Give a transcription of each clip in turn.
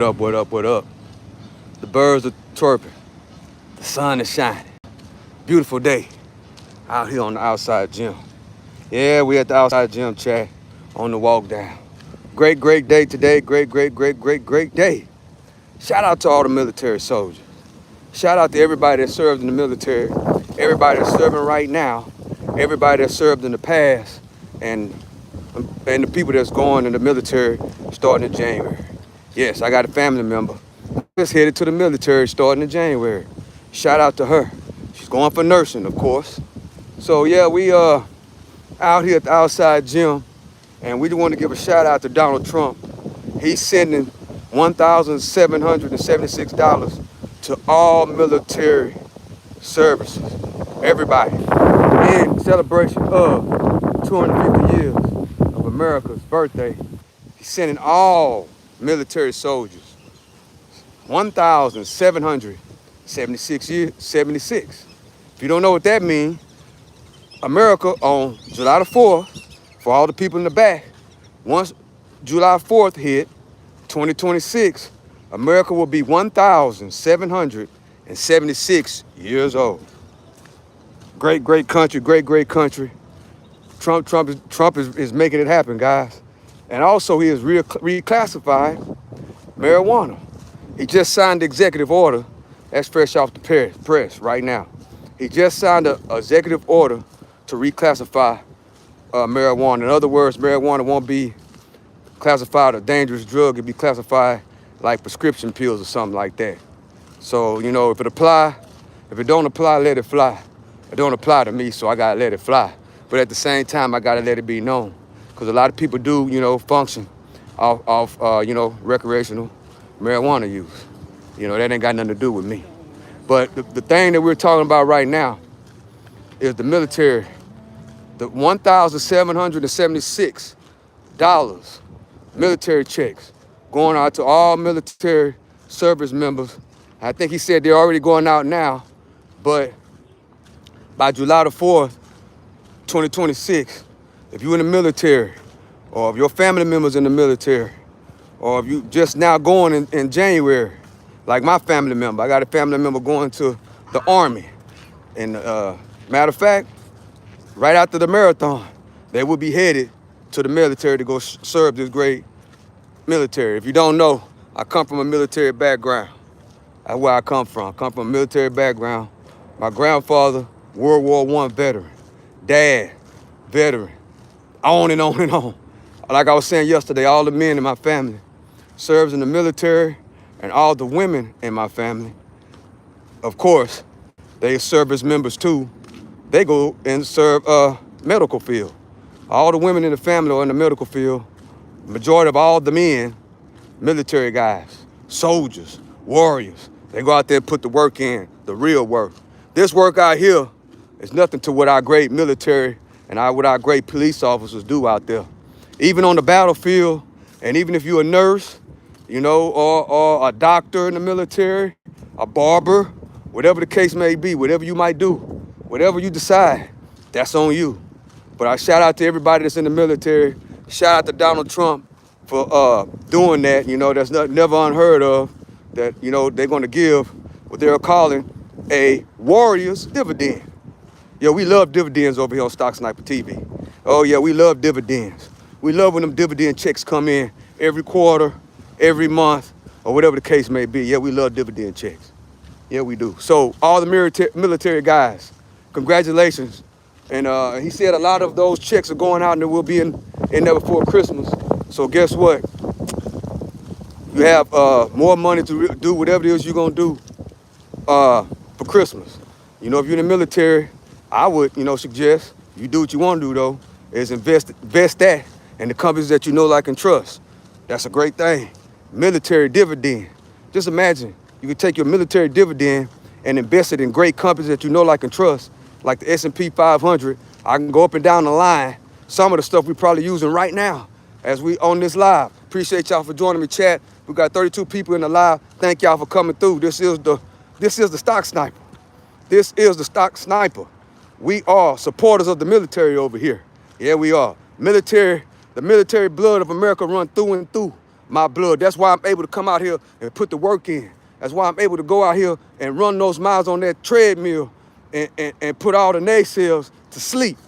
What up, what up, what up? The birds are chirping. The sun is shining. Beautiful day out here on the outside gym. Yeah, we at the outside gym chat on the walk down. Great day today. Great day. Shout out to all the military soldiers. Shout out to everybody that served in the military. Everybody that's serving right now. Everybody that served in the past. And the people that's going in the military starting in January. Yes, I got a family member just headed to the military starting in January. Shout out to her. She's going for nursing, of course. So yeah, we out here at the outside gym, and we just want to give a shout out to Donald Trump. He's sending $1,776 to all military services, everybody, in celebration of 250 years of America's birthday. He's sending all military soldiers 1,776. If you don't know what that means, America on July the 4th, for all the people in the back, once July 4th hit, 2026, America will be 1,776 years old. Great country, great country. Trump is making it happen, guys. And also he is reclassified marijuana. He just signed the executive order. That's fresh off the press right now. He just signed an executive order to reclassify marijuana. In other words, marijuana won't be classified a dangerous drug. It'll be classified like prescription pills or something like that. So, you know, if it don't apply, let it fly. It don't apply to me, so I gotta let it fly. But at the same time, I gotta let it be known. Because a lot of people do, you know, function off recreational marijuana use. You know, that ain't got nothing to do with me. But the thing that we're talking about right now is the military. The $1,776 military checks going out to all military service members. I think he said they're already going out now, but by July the 4th, 2026, if you're in the military, or if your family members in the military, or if you just now going in January, like my family member. I got a family member going to the Army. And matter of fact, right after the marathon, they will be headed to the military to go serve this great military. If you don't know, I come from a military background. That's where I come from. I come from a military background. My grandfather, World War I veteran. Dad, veteran. On and on and on. Like I was saying yesterday, all the men in my family serves in the military, and all the women in my family, of course, they service members too. They go and serve medical field. All the women in the family are in the medical field. Majority of all the men, military guys, soldiers, warriors, they go out there and put the work in, the real work. This work out here is nothing to what our great military and what our great police officers do out there. Even on the battlefield, and even if you're a nurse, you know, or a doctor in the military, a barber, whatever the case may be, whatever you might do, whatever you decide, that's on you. But I shout out to everybody that's in the military. Shout out to Donald Trump for doing that. You know, that's never unheard of, that, you know, they're going to give what they're calling a warrior's dividend. Yeah, we love dividends over here on Stock Sniper TV. Oh yeah, we love dividends. We love when them dividend checks come in every quarter, every month, or whatever the case may be. Yeah, we love dividend checks. Yeah, we do. So all the military guys, congratulations. And he said a lot of those checks are going out and they will be in there before Christmas. So guess what? You have more money to do whatever it is you're gonna do for Christmas. You know, if you're in the military, I would, you know, suggest you do what you want to do though, is invest that in the companies that you know, like, and trust. That's a great thing. Military dividend. Just imagine you could take your military dividend and invest it in great companies that you know, like, and trust, like the S&P 500. I can go up and down the line. Some of the stuff we're probably using right now as we on this live. Appreciate y'all for joining me, chat. We got 32 people in the live. Thank y'all for coming through. This is the Stock Sniper. This is the Stock Sniper. We are supporters of the military over here. Yeah, we are. The military blood of America run through and through my blood. That's why I'm able to come out here and put the work in. That's why I'm able to go out here and run those miles on that treadmill and put all the naysayers to sleep.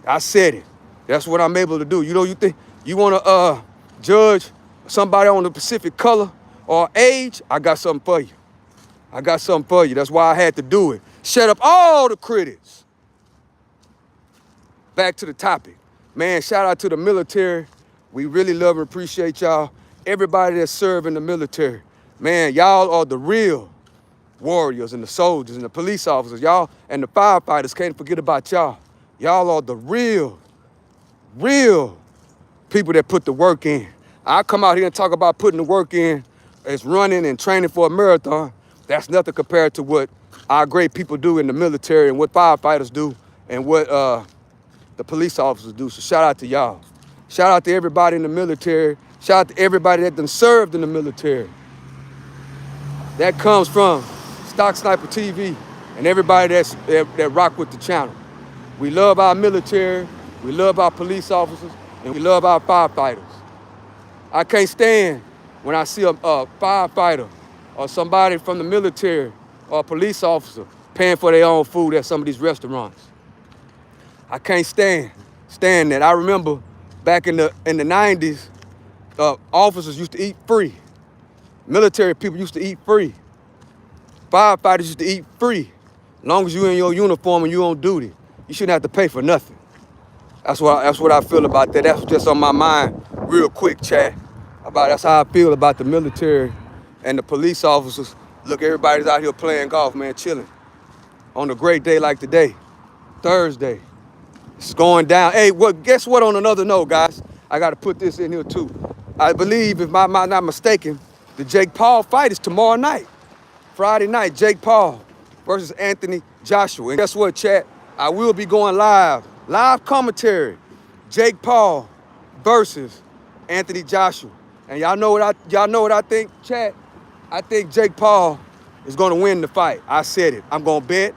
I said it. That's what I'm able to do. You know, you think you want to judge somebody on the specific color or age? I got something for you. I got something for you. That's why I had to do it. Shut up all the critics. Back to the topic. Man, shout out to the military. We really love and appreciate y'all. Everybody that serve in the military. Man, y'all are the real warriors and the soldiers and the police officers. Y'all and the firefighters, can't forget about y'all. Y'all are the real people that put the work in. I come out here and talk about putting the work in as running and training for a marathon. That's nothing compared to what our great people do in the military and what firefighters do and what the police officers do. So shout out to y'all. Shout out to everybody in the military. Shout out to everybody that done served in the military. That comes from Stock Sniper TV and everybody that rock with the channel. We love our military, we love our police officers, and we love our firefighters. I can't stand when I see a firefighter or somebody from the military or a police officer paying for their own food at some of these restaurants. I can't stand that. I remember back in the 90s, officers used to eat free. Military people used to eat free. Firefighters used to eat free. As long as you're in your uniform and you're on duty, you shouldn't have to pay for nothing. That's what I feel about that. That's just on my mind real quick, chat. That's how I feel about the military and the police officers. Look, everybody's out here playing golf, man, chilling. On a great day like today, Thursday. It's going down. Hey, guess what on another note, guys? I got to put this in here too. I believe, if I'm not mistaken, the Jake Paul fight is tomorrow night. Friday night, Jake Paul versus Anthony Joshua. And guess what, chat? I will be going live commentary. Jake Paul versus Anthony Joshua. And y'all know what I think, chat? I think Jake Paul is going to win the fight. I said it. I'm going to bet.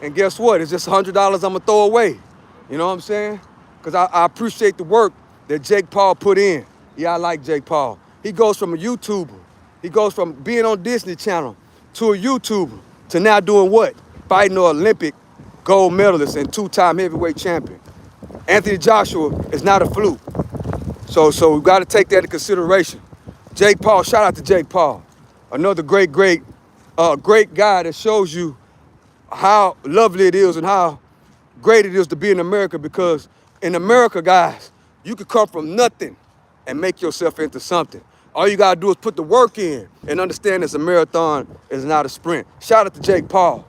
And guess what? It's just $100 I'm going to throw away. You know what I'm saying? Because I appreciate the work that Jake Paul put in. Yeah, I like Jake Paul. He goes from a YouTuber. He goes from being on Disney Channel to a YouTuber to now doing what? Fighting an Olympic gold medalist and two-time heavyweight champion. Anthony Joshua is not a fluke. So we've got to take that into consideration. Jake Paul, shout out to Jake Paul. Another great guy that shows you how lovely it is and how great it is to be in America, because in America, guys, you could come from nothing and make yourself into something. All you gotta do is put the work in and understand it's a marathon, it's not a sprint. Shout out to Jake Paul.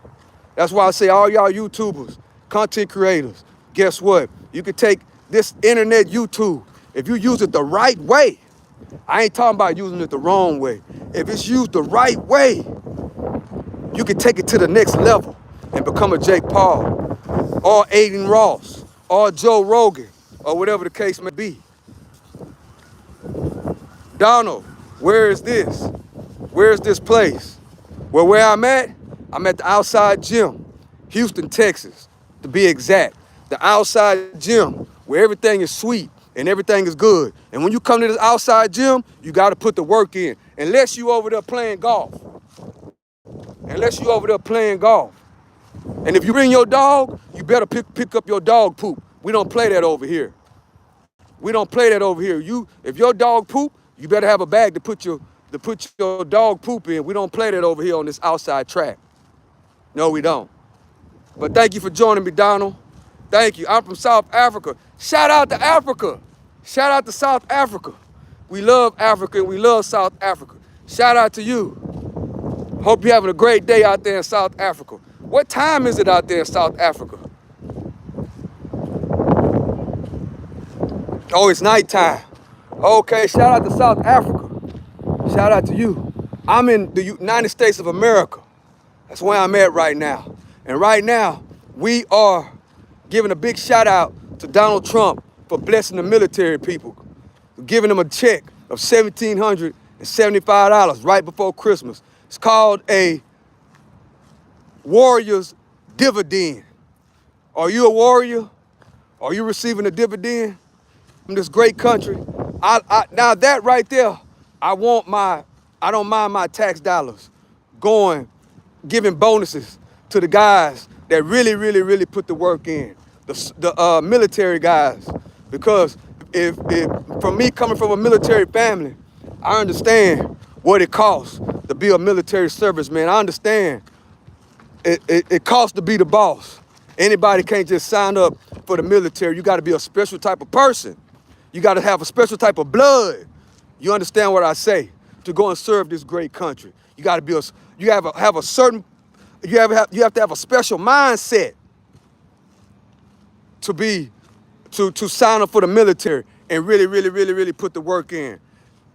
That's why I say all y'all YouTubers, content creators, guess what? You can take this internet YouTube, if you use it the right way. I ain't talking about using it the wrong way. If it's used the right way, you can take it to the next level and become a Jake Paul, or Aiden Ross, or Joe Rogan, or whatever the case may be. Donald, where is this? Where is this place? Well, where I'm at the outside gym, Houston, Texas, to be exact. The outside gym where everything is sweet and everything is good. And when you come to this outside gym, you got to put the work in. Unless you over there playing golf. And if you bring your dog, you better pick up your dog poop. We don't play that over here. If your dog poop, you better have a bag to put your dog poop in. We don't play that over here on this outside track. No, we don't. But thank you for joining me, Donald. Thank you. I'm from South Africa. Shout out to Africa. Shout out to South Africa. We love Africa and we love South Africa. Shout out to you. Hope you're having a great day out there in South Africa. What time is it out there in South Africa? Oh, it's nighttime. Okay, shout out to South Africa. Shout out to you. I'm in the United States of America. That's where I'm at right now. And right now, we are giving a big shout out to Donald Trump for blessing the military people, giving them a check of $1,775 right before Christmas. It's called a warrior's dividend. Are you a warrior? Are you receiving a dividend from this great country? Now that right there I don't mind my tax dollars going, giving bonuses to the guys that really, really, really put the work in, the military guys. Because if from me coming from a military family, I understand what it costs to be a military serviceman. I understand it costs to be the boss. Anybody can't just sign up for the military. You got to be a special type of person. You got to have a special type of blood. You understand what I say? To go and serve this great country, you got to be you have a certain, you have to have a special mindset to be to sign up for the military and really, really, really, really put the work in.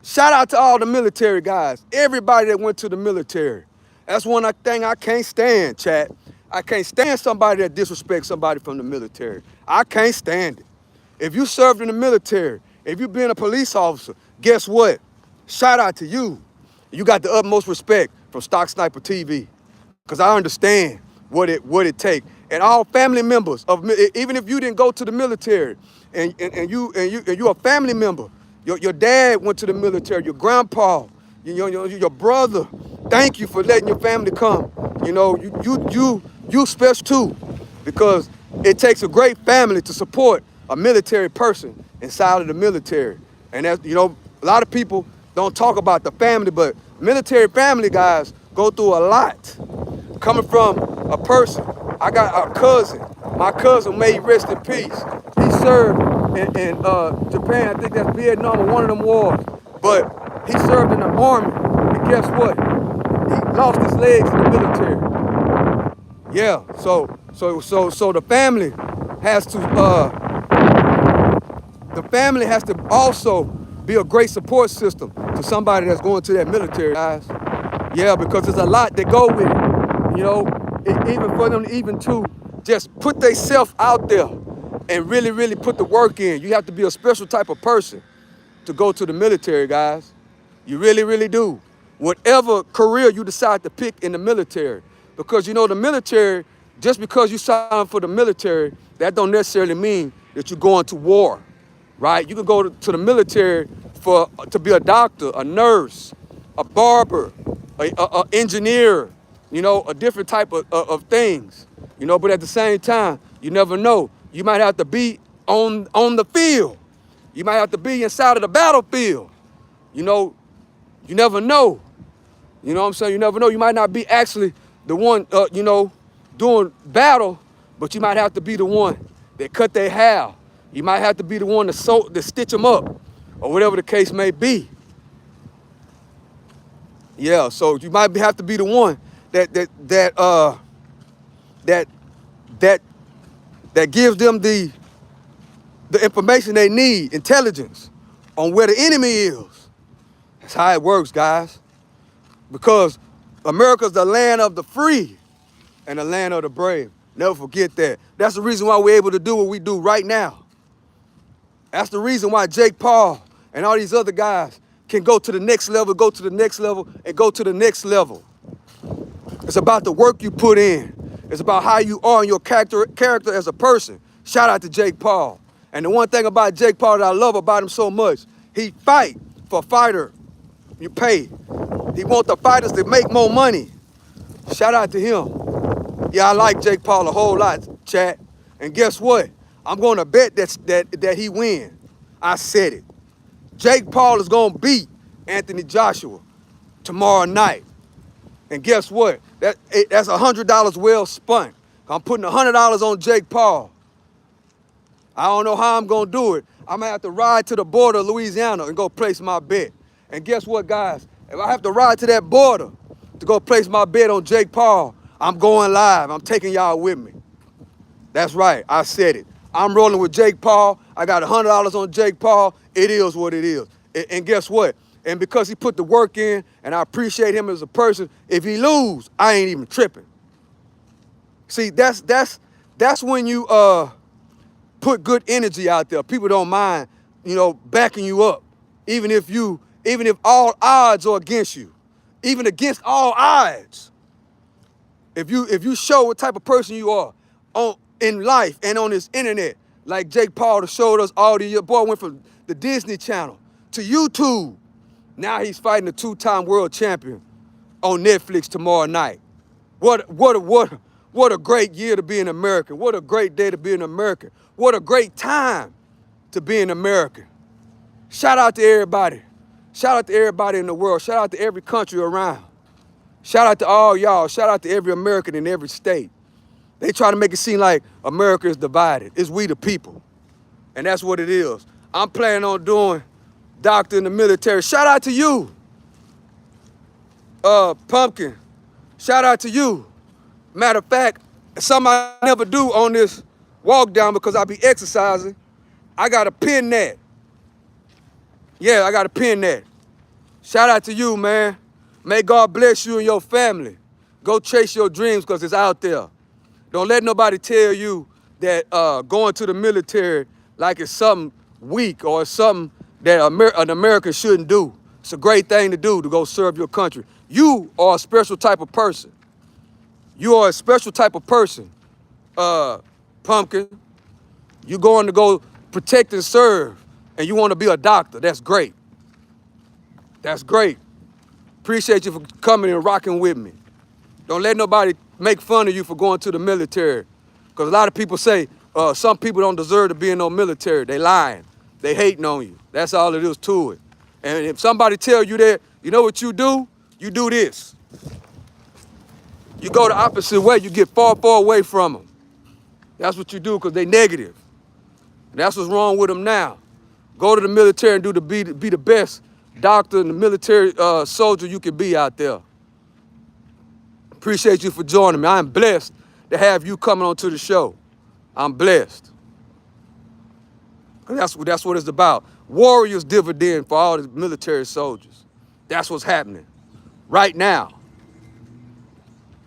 Shout out to all the military guys, everybody that went to the military. That's one thing I can't stand, chat. I can't stand somebody that disrespects somebody from the military. I can't stand it. If you served in the military, if you've been a police officer, guess what? Shout out to you. You got the utmost respect from Stock Sniper TV, because I understand what it takes. And all family members of, even if you didn't go to the military, and you're a family member, your dad went to the military, your grandpa, your brother. Thank you for letting your family come. You know, you special too, because it takes a great family to support a military person inside of the military. And that's, you know, a lot of people don't talk about the family, but military family guys go through a lot. Coming from a person, I got a cousin. My cousin, may he rest in peace. He served in Japan. I think that's Vietnam or one of them wars. But he served in the army. And guess what? He lost his legs in the military. Yeah. So the family has to also be a great support system to somebody that's going to that military, guys. Yeah, because there's a lot that go with it. You know, even for them even to just put themselves out there and really, really put the work in. You have to be a special type of person to go to the military, guys. You really, really do. Whatever career you decide to pick in the military. Because, you know, the military, just because you sign for the military, that don't necessarily mean that you're going to war, right? You can go to the military to be a doctor, a nurse, a barber, a engineer, you know, a different type of things, you know, but at the same time, you never know. You might have to be on the field. You might have to be inside of the battlefield. You know, you never know. You know what I'm saying? You never know. You might not be actually the one, you know, doing battle, but you might have to be the one that cut their hair. You might have to be the one to stitch them up, or whatever the case may be. Yeah, so you might have to be the one that gives them the information they need, intelligence on where the enemy is. That's how it works, guys. Because America's the land of the free and the land of the brave. Never forget that. That's the reason why we're able to do what we do right now. That's the reason why Jake Paul and all these other guys can go to the next level, go to the next level, and go to the next level. It's about the work you put in. It's about how you are and your character as a person. Shout out to Jake Paul. And the one thing about Jake Paul that I love about him so much, he fight for a fighter you pay. He want the fighters to make more money. Shout out to him. Yeah, I like Jake Paul a whole lot, chat. And guess what? I'm going to bet that he win. I said it. Jake Paul is going to beat Anthony Joshua tomorrow night. And guess what? That's $100 well spent. I'm putting $100 on Jake Paul. I don't know how I'm going to do it. I'm going to have to ride to the border of Louisiana and go place my bet. And guess what, guys? If I have to ride to that border to go place my bet on Jake Paul, I'm going live. I'm taking y'all with me. That's right. I said it. I'm rolling with Jake Paul. I got $100 on Jake Paul. It is what it is. And guess what? And because he put the work in, and I appreciate him as a person, if he lose, I ain't even tripping. See, that's when you put good energy out there. People don't mind, you know, backing you up, even if all odds are against you, even against all odds. If you show what type of person you are in life and on this internet, like Jake Paul showed us all the year. Boy went from the Disney Channel to YouTube. Now he's fighting a 2-time world champion on Netflix tomorrow night. What a great year to be an American. What a great day to be an American. What a great time to be an American. Shout out to everybody. Shout out to everybody in the world. Shout out to every country around. Shout out to all y'all. Shout out to every American in every state. They try to make it seem like America is divided. It's we the people. And that's what it is. I'm planning on doing doctor in the military. Shout out to you, Pumpkin. Shout out to you. Matter of fact, something I never do on this walk down because I be exercising, I got to pin that. Yeah, I got to pin that. Shout out to you, man. May God bless you and your family. Go chase your dreams because it's out there. Don't let nobody tell you that going to the military like it's something weak or something that an American shouldn't do. It's a great thing to do, to go serve your country. You are a special type of person. You are a special type of person, Pumpkin. You're going to go protect and serve, and you want to be a doctor. That's great. That's great. Appreciate you for coming and rocking with me. Don't let nobody make fun of you for going to the military. Because a lot of people say some people don't deserve to be in no military. They lying. They hating on you. That's all it is to it. And if somebody tell you that, you know what you do? You do this. You go the opposite way. You get far, far away from them. That's what you do because they negative. And that's what's wrong with them now. Go to the military and be the best doctor and the military soldier you can be out there. Appreciate you for joining me. I'm blessed to have you coming onto the show. I'm blessed. That's what it's about. Warriors dividend for all the military soldiers. That's what's happening right now.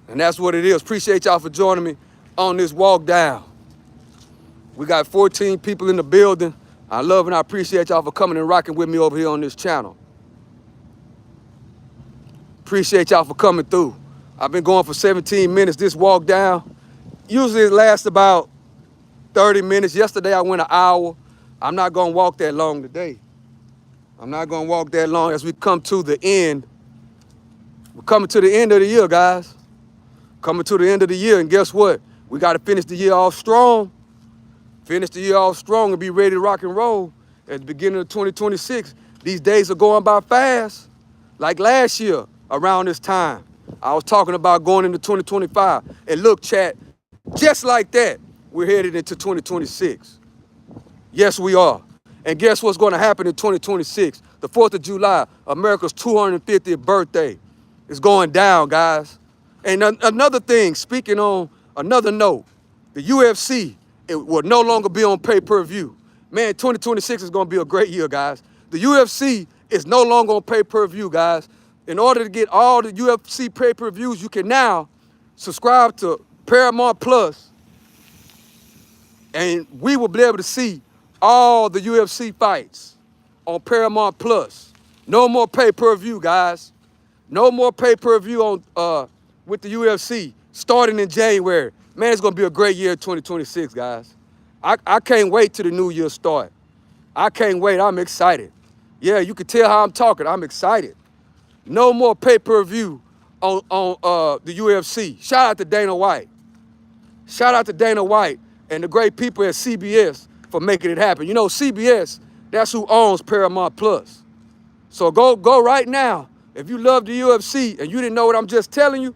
And that's what it is. Appreciate y'all for joining me on this walk down. We got 14 people in the building. I love and I appreciate y'all for coming and rocking with me over here on this channel. Appreciate y'all for coming through. I've been going for 17 minutes this walk down. Usually it lasts about 30 minutes. Yesterday I went an hour. I'm not going to walk that long today. I'm not going to walk that long as we come to the end. We're coming to the end of the year, guys. Coming to the end of the year, and guess what? We got to finish the year off strong. Finish the year off strong and be ready to rock and roll at the beginning of 2026. These days are going by fast. Like last year, around this time, I was talking about going into 2025. And look, chat, just like that, we're headed into 2026. Yes, we are. And guess what's going to happen in 2026? The 4th of July, America's 250th birthday, is going down, guys. And another thing, speaking on another note, the UFC, it will no longer be on pay-per-view. Man, 2026 is going to be a great year, guys. The UFC is no longer on pay-per-view, guys. In order to get all the UFC pay-per-views, you can now subscribe to Paramount Plus, and we will be able to see all the UFC fights on Paramount Plus. No more pay-per-view, guys. No more pay-per-view on with the UFC starting in January. Man, it's going to be a great year 2026, guys. I can't wait till the new year start. I can't wait. I'm excited. Yeah, you can tell how I'm talking. I'm excited. No more pay-per-view on the UFC. Shout out to Dana White. Shout out to Dana White and the great people at CBS for making it happen. You know, CBS, that's who owns Paramount Plus. So go right now. If you love the UFC and you didn't know what I'm just telling you,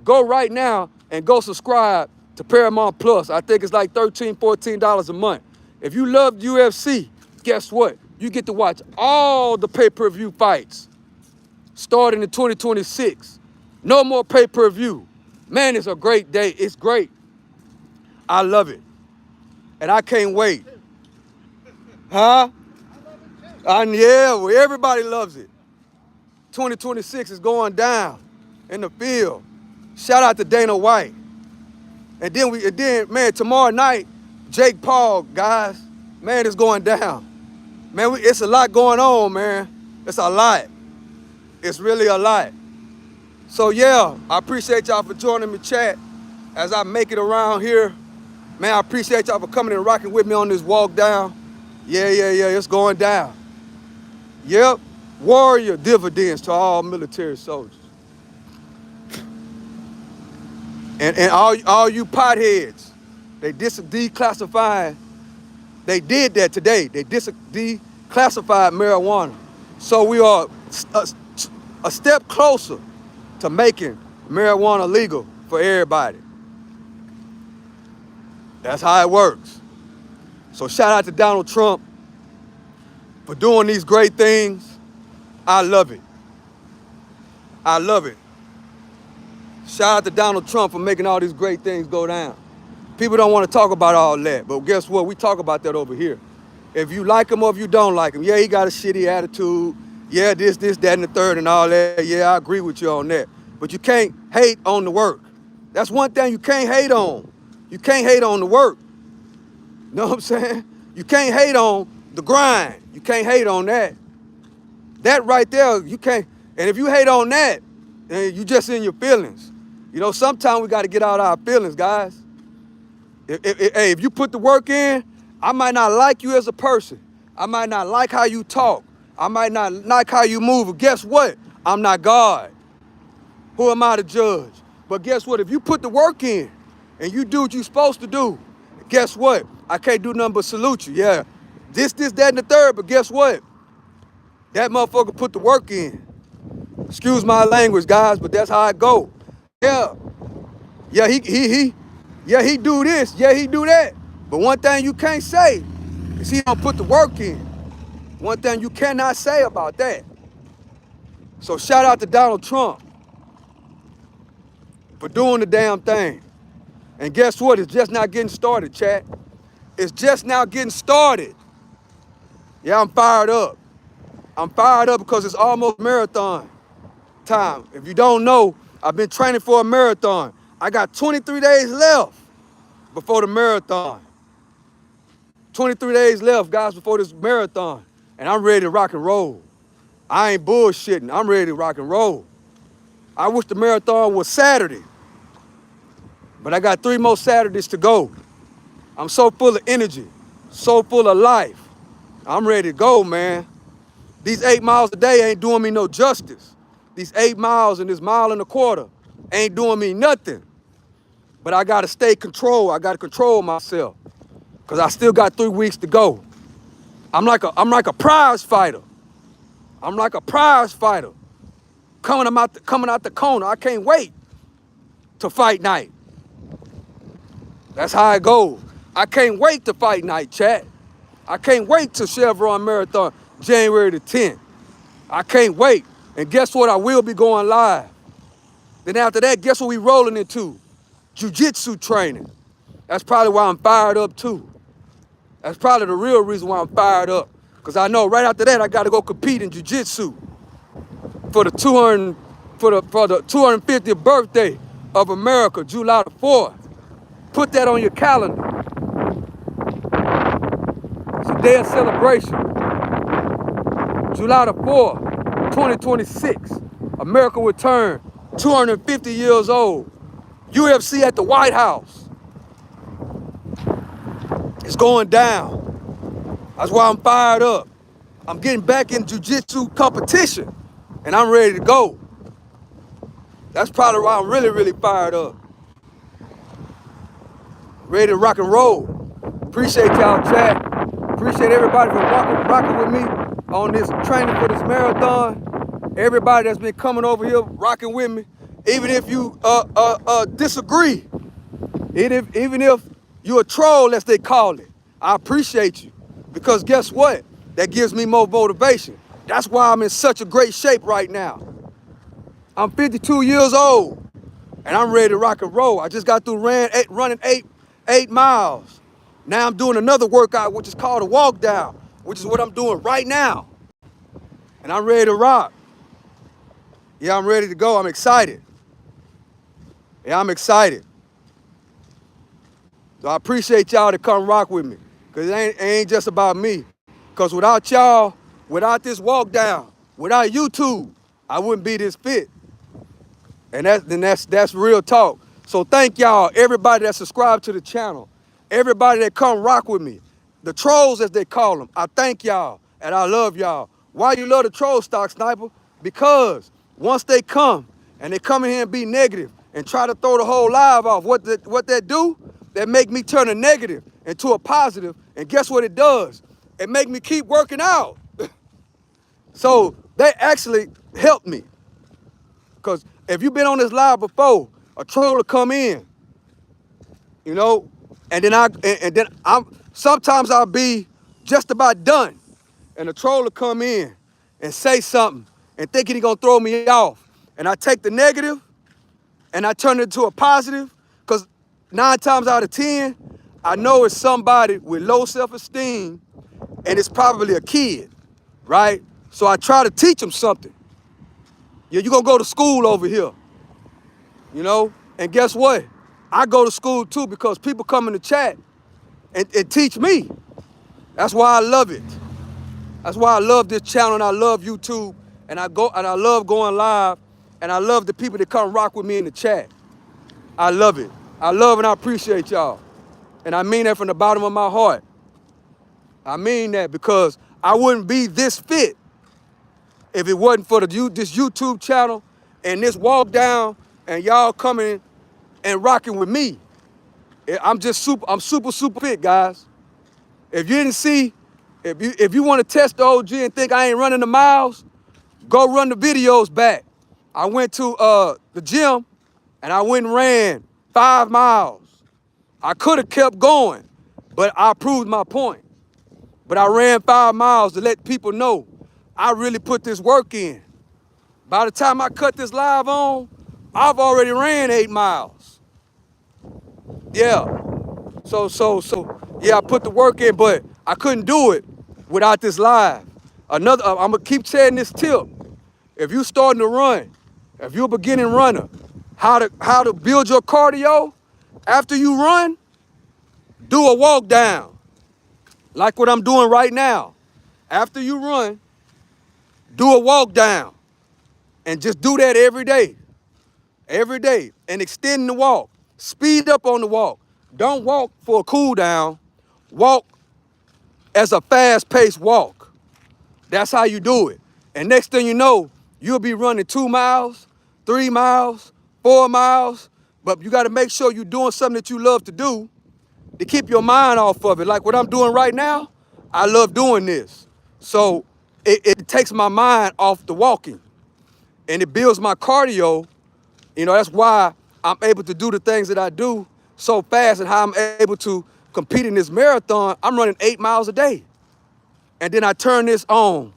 go right now and go subscribe to Paramount Plus. I think it's like $13, $14 a month. If you love UFC, guess what? You get to watch all the pay-per-view fights starting in 2026. No more pay-per-view. Man, it's a great day. It's great. I love it. And I can't wait. Huh? And yeah, well, everybody loves it. 2026 is going down in the field. Shout out to Dana White. And then, man, tomorrow night, Jake Paul, guys, man, it's going down. Man, it's a lot going on, man. It's a lot. It's really a lot. So, yeah, I appreciate y'all for joining me, chat, as I make it around here. Man, I appreciate y'all for coming and rocking with me on this walk down. Yeah, it's going down. Yep. warrior dividends to all military soldiers. And all you potheads, they declassifying. They did that today. They declassified marijuana. So we are a step closer to making marijuana legal for everybody. That's how it works. So shout out to Donald Trump for doing these great things. I love it. I love it. Shout out to Donald Trump for making all these great things go down. People don't want to talk about all that, but guess what? We talk about that over here. If you like him or if you don't like him, yeah, he got a shitty attitude. Yeah, this, that, and the third and all that. Yeah, I agree with you on that. But you can't hate on the work. That's one thing you can't hate on. You can't hate on the work. You know what I'm saying? You can't hate on the grind. You can't hate on that. That right there, you can't. And if you hate on that, then you just in your feelings. You know, sometimes we got to get out our feelings, guys. If you put the work in, I might not like you as a person. I might not like how you talk. I might not like how you move. But guess what? I'm not God. Who am I to judge? But guess what? If you put the work in and you do what you're supposed to do, guess what? I can't do nothing but salute you. Yeah, this, that, and the third. But guess what? That motherfucker put the work in. Excuse my language, guys, but that's how it go. Yeah. Yeah, he do this. Yeah, he do that. But one thing you can't say is he don't put the work in. One thing you cannot say about that. So shout out to Donald Trump for doing the damn thing. And guess what? It's just not getting started, chat. It's just now getting started. Yeah, I'm fired up. I'm fired up because it's almost marathon time. If you don't know, I've been training for a marathon. I got 23 days left before the marathon. 23 days left, guys, before this marathon. And I'm ready to rock and roll. I ain't bullshitting. I'm ready to rock and roll. I wish the marathon was Saturday, but I got 3 more Saturdays to go. I'm so full of energy, so full of life. I'm ready to go, man. These 8 miles a day ain't doing me no justice. These 8 miles and this mile and a quarter ain't doing me nothing. But I gotta stay controlled. I gotta control myself, cause I still got 3 weeks to go. I'm like a prize fighter. I'm like a prize fighter coming out the corner. I can't wait to fight night. That's how it goes. I can't wait to fight night, chat. I can't wait to Chevron Marathon, January the 10th. I can't wait. And guess what? I will be going live. Then after that, guess what we rolling into? Jiu-jitsu training. That's probably why I'm fired up too. That's probably the real reason why I'm fired up. Because I know right after that, I got to go compete in jiu-jitsu for the 250th birthday of America, July the 4th. Put that on your calendar. It's a day of celebration. July the 4th, 2026. America will turn 250 years old. UFC at the White House. It's going down. That's why I'm fired up. I'm getting back in jiu-jitsu competition, and I'm ready to go. That's probably why I'm really, really fired up. Ready to rock and roll. Appreciate y'all, chat. Appreciate everybody for rocking with me on this training for this marathon. Everybody that's been coming over here rocking with me, even if you disagree, even if you're a troll, as they call it, I appreciate you, because guess what? That gives me more motivation. That's why I'm in such a great shape right now. I'm 52 years old, and I'm ready to rock and roll. I just got through running eight miles. Now I'm doing another workout, which is called a walk down, which is what I'm doing right now. And I'm ready to rock. Yeah, I'm ready to go. I'm excited. Yeah, I'm excited. So I appreciate y'all to come rock with me, because it ain't just about me. Because without y'all, without this walk down, without YouTube, I wouldn't be this fit. And that's real talk. So thank y'all, everybody that subscribed to the channel, everybody that come rock with me, the trolls as they call them. I thank y'all and I love y'all. Why you love the troll stock, Sniper? Because once they come and they come in here and be negative and try to throw the whole live off, what that do? That make me turn a negative into a positive. And guess what it does? It make me keep working out. So they actually helped me. Because if you've been on this live before, a troll will come in, you know, and then I'm sometimes I'll be just about done. And the troll will come in and say something and thinking he's gonna throw me off. And I take the negative and I turn it into a positive, because 9 times out of 10, I know it's somebody with low self-esteem, and it's probably a kid, right? So I try to teach them something. Yeah, you're gonna go to school over here, you know? And guess what? I go to school too, because people come in the chat and teach me. That's why I love it. That's why I love this channel and I love YouTube, and I love going live, and I love the people that come rock with me in the chat. I love it. I love and I appreciate y'all. And I mean that from the bottom of my heart. I mean that because I wouldn't be this fit if it wasn't for this YouTube channel and this walk down and y'all coming and rocking with me. I'm super fit, guys. If you didn't see, if you want to test the OG and think I ain't running the miles, go run the videos back. I went to the gym and I went and ran 5 miles. I could have kept going, but I proved my point. But I ran 5 miles to let people know I really put this work in. By the time I cut this live on, I've already ran 8 miles. Yeah. Yeah, I put the work in, but I couldn't do it without this live. I'm gonna keep saying this tip. If you're starting to run, if you're a beginning runner, how to build your cardio after you run, do a walk down. Like what I'm doing right now. After you run, do a walk down. And just do that every day. Every day. And extend the walk. Speed up on the walk. Don't walk for a cool down. Walk as a fast-paced walk. That's how you do it. And next thing you know, you'll be running 2 miles, 3 miles, 4 miles. But you got to make sure you're doing something that you love to do to keep your mind off of it. Like what I'm doing right now, I love doing this. So it takes my mind off the walking and it builds my cardio. You know, that's why I'm able to do the things that I do so fast, and how I'm able to compete in this marathon. I'm running 8 miles a day. And then I turn this on.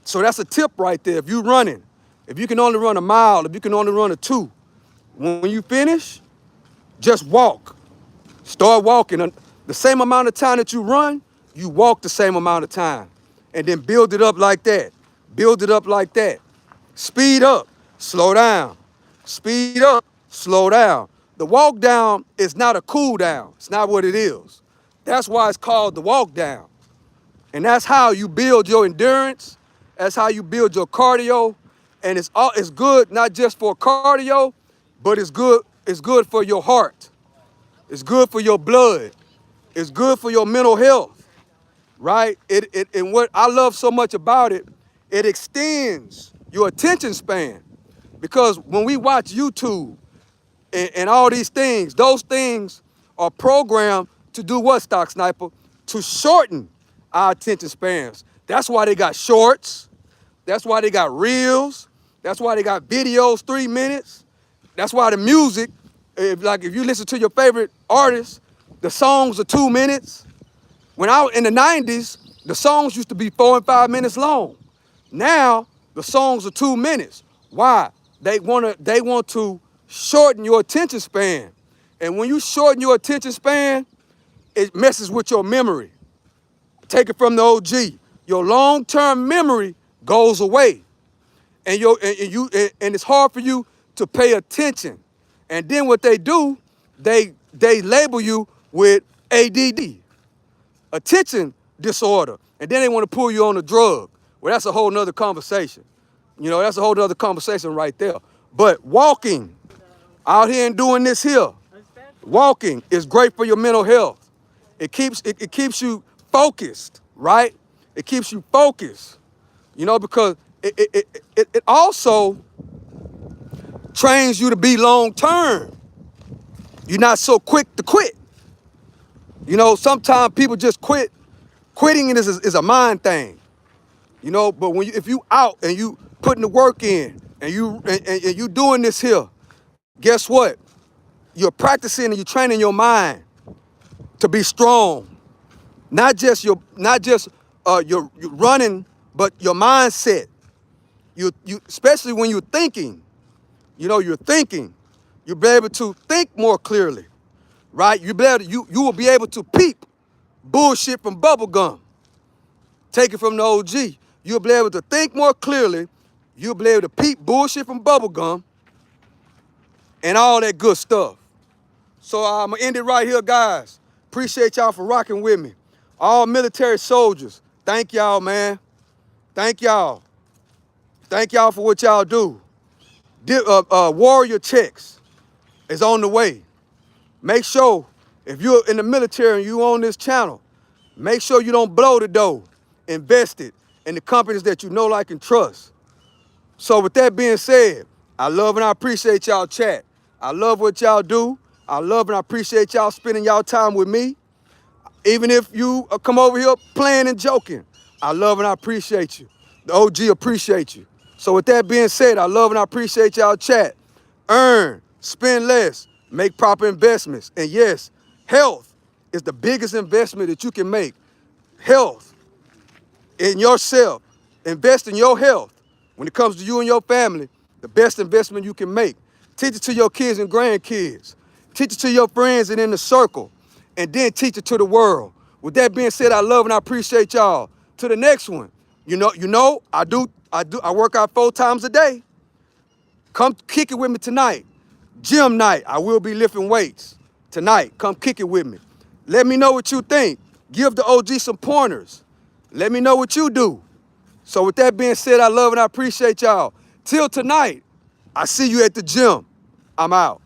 So that's a tip right there. If you're running, if you can only run a mile, if you can only run a 2, when you finish, just walk. Start walking. The same amount of time that you run, you walk the same amount of time. And then build it up like that. Build it up like that. Speed up, slow down. Speed up, slow down. The walk down is not a cool down. It's not what it is. That's why it's called the walk down. And that's how you build your endurance. That's how you build your cardio. And it's good not just for cardio, but it's good for your heart. It's good for your blood. It's good for your mental health, right? And what I love so much about it, it extends your attention span. Because when we watch YouTube and all these things, those things are programmed to do what, Stock Sniper? To shorten our attention spans. That's why they got shorts. That's why they got reels. That's why they got videos 3 minutes. That's why the music, if you listen to your favorite artist, the songs are 2 minutes. When I was in the 90s, the songs used to be 4 and 5 minutes long. Now, the songs are 2 minutes. Why? They want to shorten your attention span. And when you shorten your attention span, it messes with your memory. Take it from the OG. Your long-term memory goes away. And it's hard for you to pay attention. And then what they do, they label you with ADD, attention disorder. And then they want to pull you on a drug. Well, that's a whole nother conversation. You know, that's a whole nother conversation right there. But walking out here and doing this here, walking is great for your mental health. It keeps you focused, right? It keeps you focused. You know, because it also trains you to be long term. You're not so quick to quit. You know, sometimes people just quit. Quitting is a mind thing. You know, but when if you out and you putting the work in and you doing this here, guess what? You're practicing and you're training your mind to be strong. Not just your running, but your mindset. You especially when you're thinking. You know, you're thinking. You'll be able to think more clearly, right? You will be able to peep bullshit from bubble gum. Take it from the OG. You'll be able to think more clearly. You'll be able to peep bullshit from bubble gum and all that good stuff. So I'm gonna end it right here, guys. Appreciate y'all for rocking with me. All military soldiers, thank y'all, man. Thank y'all. Thank y'all for what y'all do. Warrior checks is on the way. Make sure, if you're in the military and you on this channel, make sure you don't blow the dough. Invest it in the companies that you know, like, and trust. So with that being said, I love and I appreciate y'all chat. I love what y'all do. I love and I appreciate y'all spending y'all time with me. Even if you come over here playing and joking, I love and I appreciate you. The OG appreciate you. So with that being said, I love and I appreciate y'all chat. Earn, spend less, make proper investments. And yes, health is the biggest investment that you can make. Health in yourself. Invest in your health. When it comes to you and your family, the best investment you can make. Teach it to your kids and grandkids. Teach it to your friends and in the circle. And then teach it to the world. With that being said, I love and I appreciate y'all. To the next one. You know, I work out 4 times a day. Come kick it with me tonight. Gym night, I will be lifting weights tonight. Come kick it with me. Let me know what you think. Give the OG some pointers. Let me know what you do. So with that being said, I love and I appreciate y'all. Till tonight, I see you at the gym. I'm out.